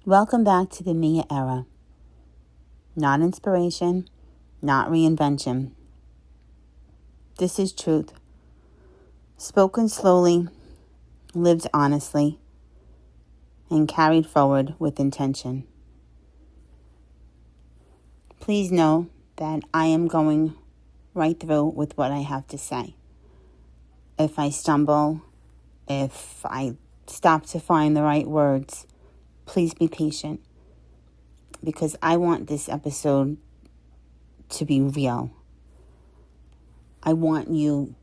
Welcome back to the Mia era. Not inspiration, not reinvention. This is truth. Spoken slowly, lived honestly, and carried forward with intention. Please know that I am going right through with what I have to say. If I stumble, if I stop to find the right words, please be patient, because I want this episode to be real. I want you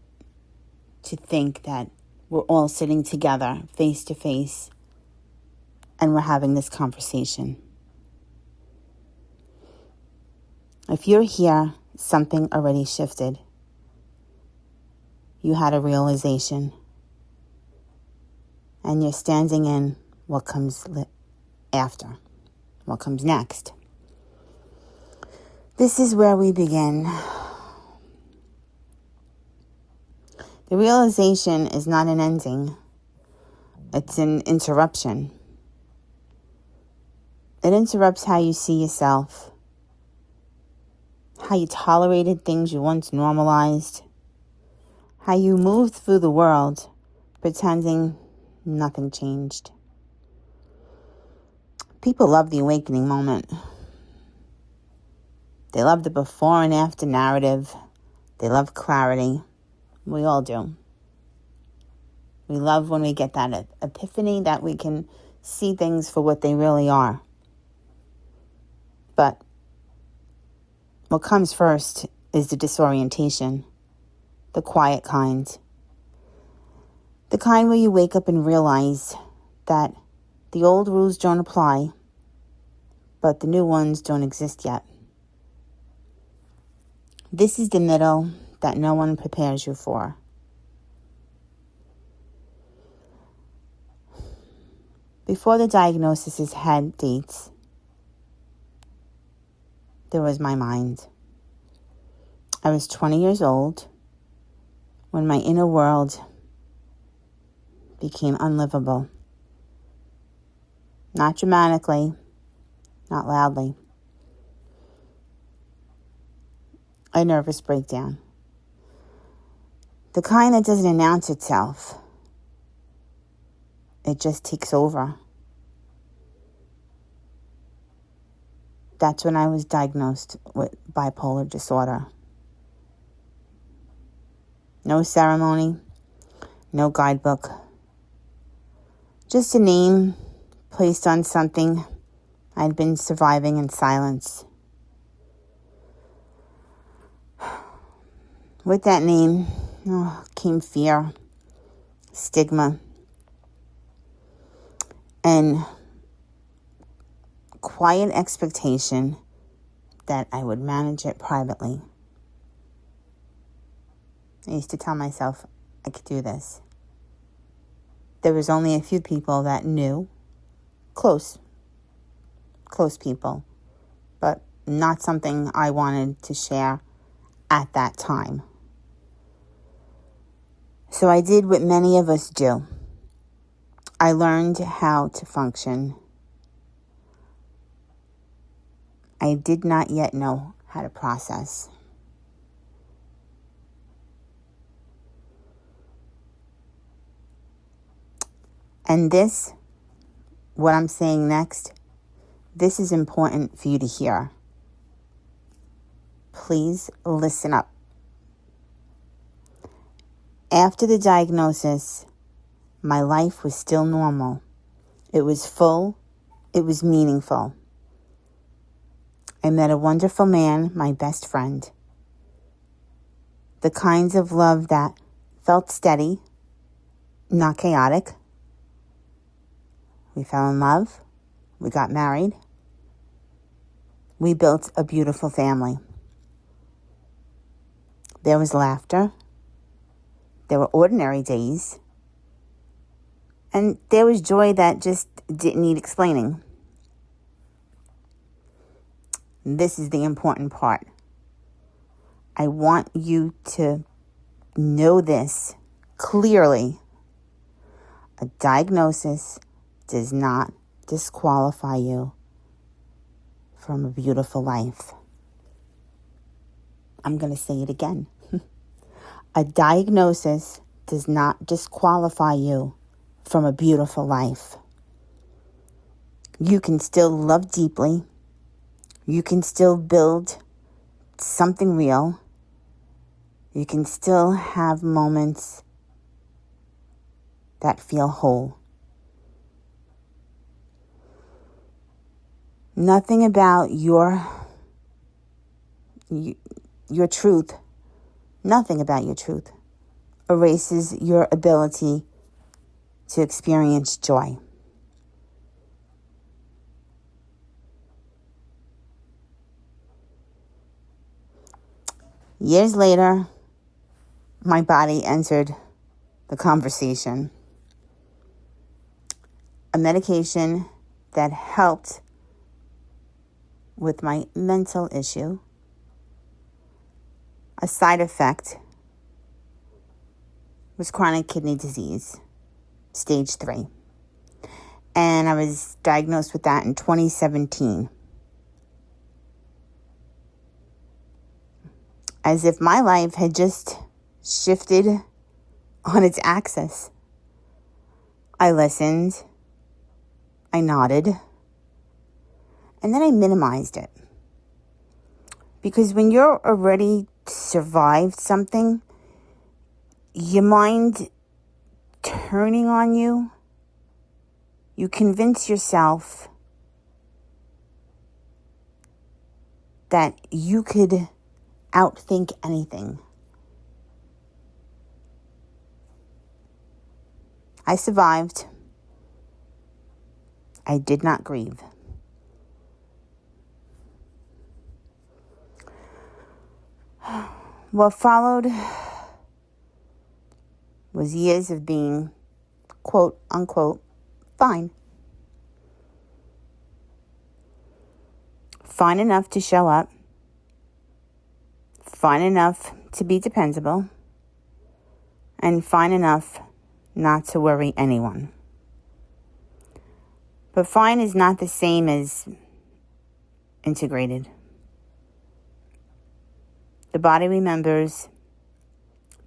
to think that we're all sitting together, face to face, and we're having this conversation. If you're here, something already shifted. You had a realization, and you're standing in what comes after, what comes next. This is where we begin. The realization is not an ending. It's an interruption. It interrupts how you see yourself, how you tolerated things you once normalized, how you moved through the world pretending nothing changed. People love the awakening moment. They love the before and after narrative. They love clarity. We all do. We love when we get that epiphany, that we can see things for what they really are. But what comes first is the disorientation, the quiet kind. The kind where you wake up and realize that the old rules don't apply, but the new ones don't exist yet. This is the middle that no one prepares you for. Before the diagnoses had dates, there was my mind. I was 20 years old when my inner world became unlivable. Not dramatically, not loudly. A nervous breakdown. The kind that doesn't announce itself. It just takes over. That's when I was diagnosed with bipolar disorder. No ceremony, no guidebook. Just a name placed on something I'd been surviving in silence. With that name came fear, stigma, and quiet expectation that I would manage it privately. I used to tell myself I could do this. There was only a few people that knew, close people, but not something I wanted to share at that time. So I did what many of us do. I learned how to function. I did not yet know how to process. And this, what I'm saying next, this is important for you to hear. Please listen up. After the diagnosis, my life was still normal. It was full. It was meaningful. I met a wonderful man, my best friend. The kinds of love that felt steady, not chaotic. We fell in love. We got married. We built a beautiful family. There was laughter. There were ordinary days. And there was joy that just didn't need explaining. This is the important part. I want you to know this clearly. A diagnosis does not disqualify you from a beautiful life. I'm going to say it again. A diagnosis does not disqualify you from a beautiful life. You can still love deeply. You can still build something real. You can still have moments that feel whole. Nothing about your truth, nothing about your truth erases your ability to experience joy. Years later, my body entered the conversation. A medication that helped with my mental issue. A side effect was chronic kidney disease, stage 3. And I was diagnosed with that in 2017. As if my life had just shifted on its axis. I listened, I nodded, and then I minimized it. Because when you're already survived something, your mind turning on you, you convince yourself that you could outthink anything. I survived. I did not grieve. What followed was years of being, quote unquote, fine. Fine enough to show up. Fine enough to be dependable. And fine enough not to worry anyone. But fine is not the same as integrated. The body remembers,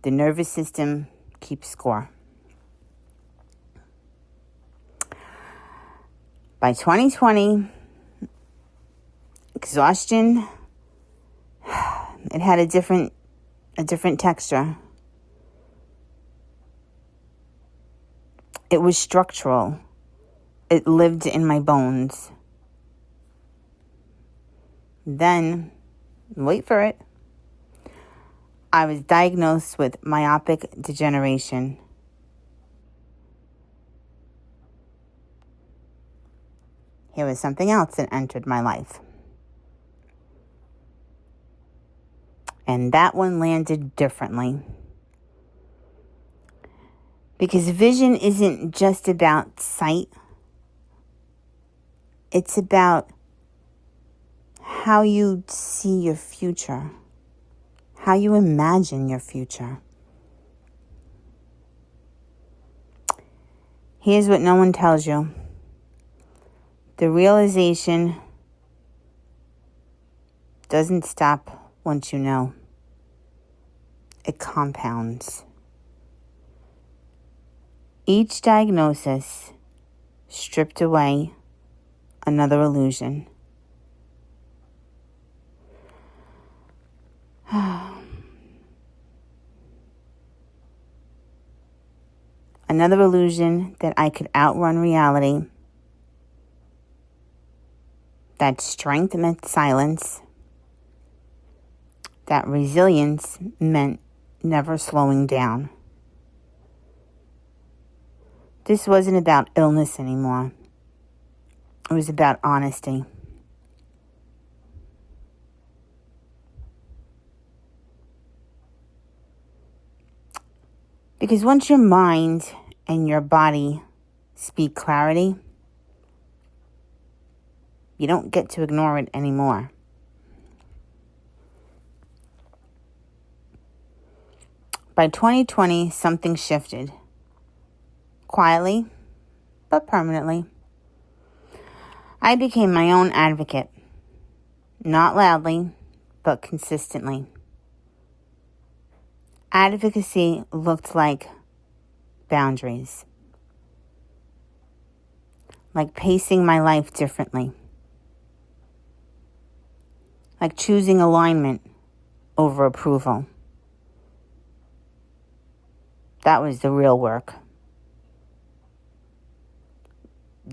the nervous system keeps score. By 2020, exhaustion, it had a different texture. It was structural. It lived in my bones. Then, wait for it, I was diagnosed with myopic degeneration. Here was something else that entered my life. And that one landed differently. Because vision isn't just about sight. It's about how you see your future. How you imagine your future. Here's what no one tells you. The realization doesn't stop once you know. It compounds. Each diagnosis stripped away another illusion. Another illusion that I could outrun reality, that strength meant silence, that resilience meant never slowing down. This wasn't about illness anymore. It was about honesty. Because once your mind and your body speak clarity, you don't get to ignore it anymore. By 2020, something shifted. Quietly, but permanently. I became my own advocate, not loudly, but consistently. Advocacy looked like boundaries, like pacing my life differently, like choosing alignment over approval. That was the real work.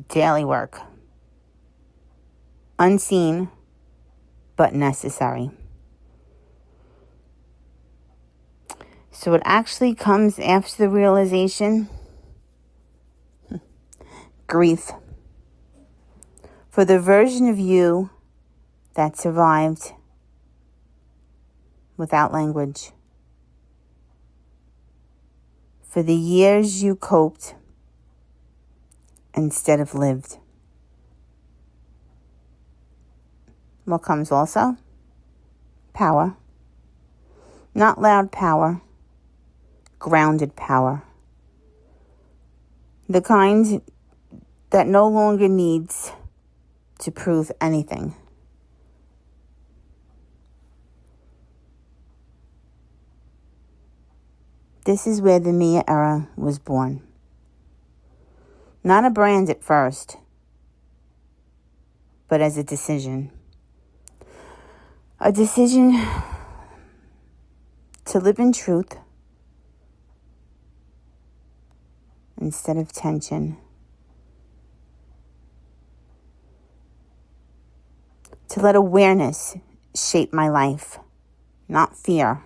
Daily work. Unseen, but necessary. So it actually comes after the realization. Grief. For the version of you that survived without language. For the years you coped instead of lived. What comes also? Power. Not loud power. Grounded power. The kind that no longer needs to prove anything. This is where the Mia era was born. Not a brand at first, but as a decision. A decision to live in truth instead of tension. To let awareness shape my life, not fear.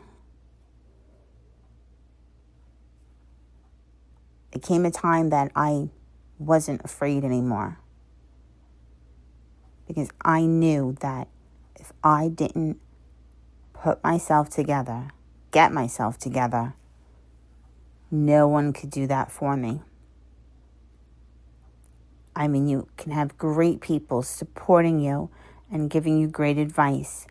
It came a time that I wasn't afraid anymore, because I knew that if I didn't put myself together, get myself together, no one could do that for me. I mean, you can have great people supporting you and giving you great advice,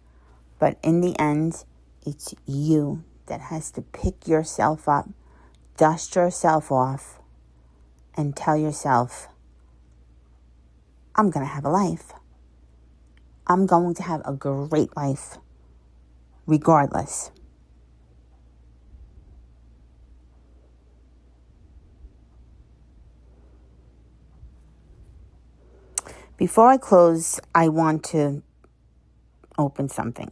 but in the end, it's you that has to pick yourself up, dust yourself off, and tell yourself, I'm going to have a life. I'm going to have a great life, regardless. Before I close, I want to open something.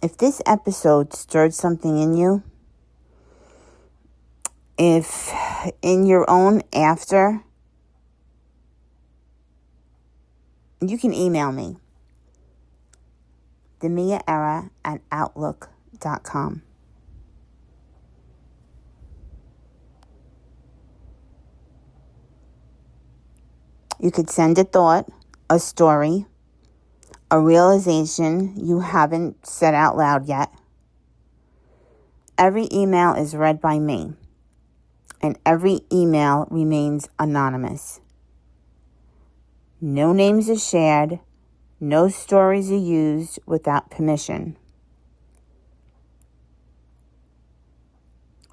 If this episode stirred something in you, if in your own after, you can email me, themiaera@outlook.com. You could send a thought, a story, a realization you haven't said out loud yet. Every email is read by me, and every email remains anonymous. No names are shared, no stories are used without permission.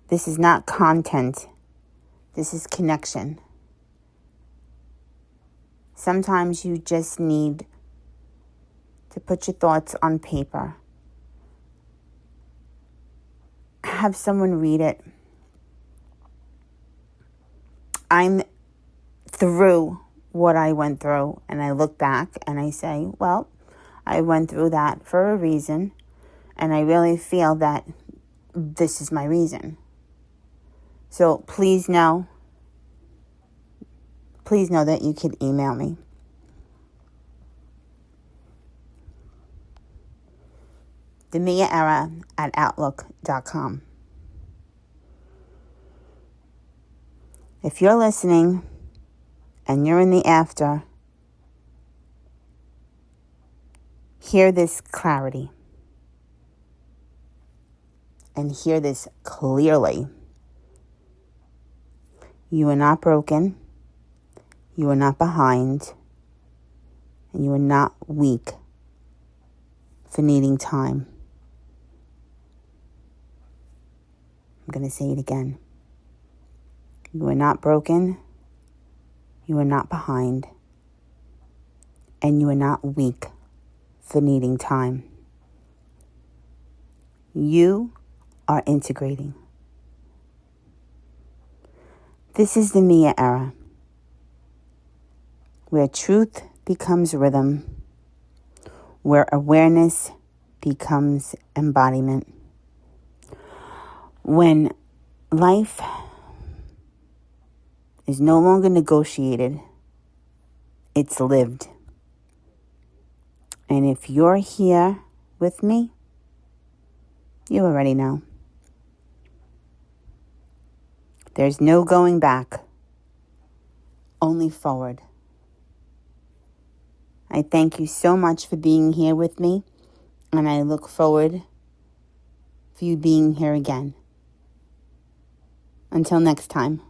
This is not content, this is connection. Sometimes you just need to put your thoughts on paper. Have someone read it. I'm through what I went through, and I look back and I say, well, I went through that for a reason, and I really feel that this is my reason. So please know that you can email me. themiaera@outlook.com. If you're listening and you're in the after, hear this clarity and hear this clearly. You are not broken. You are not behind. And you are not weak for needing time. I'm going to say it again. You are not broken. You are not behind. and you are not weak for needing time. You are integrating. This is the Mia era, where truth becomes rhythm, where awareness becomes embodiment. When life is no longer negotiated, it's lived. And if you're here with me, you already know. There's no going back, only forward. I thank you so much for being here with me, and I look forward for you being here again. Until next time.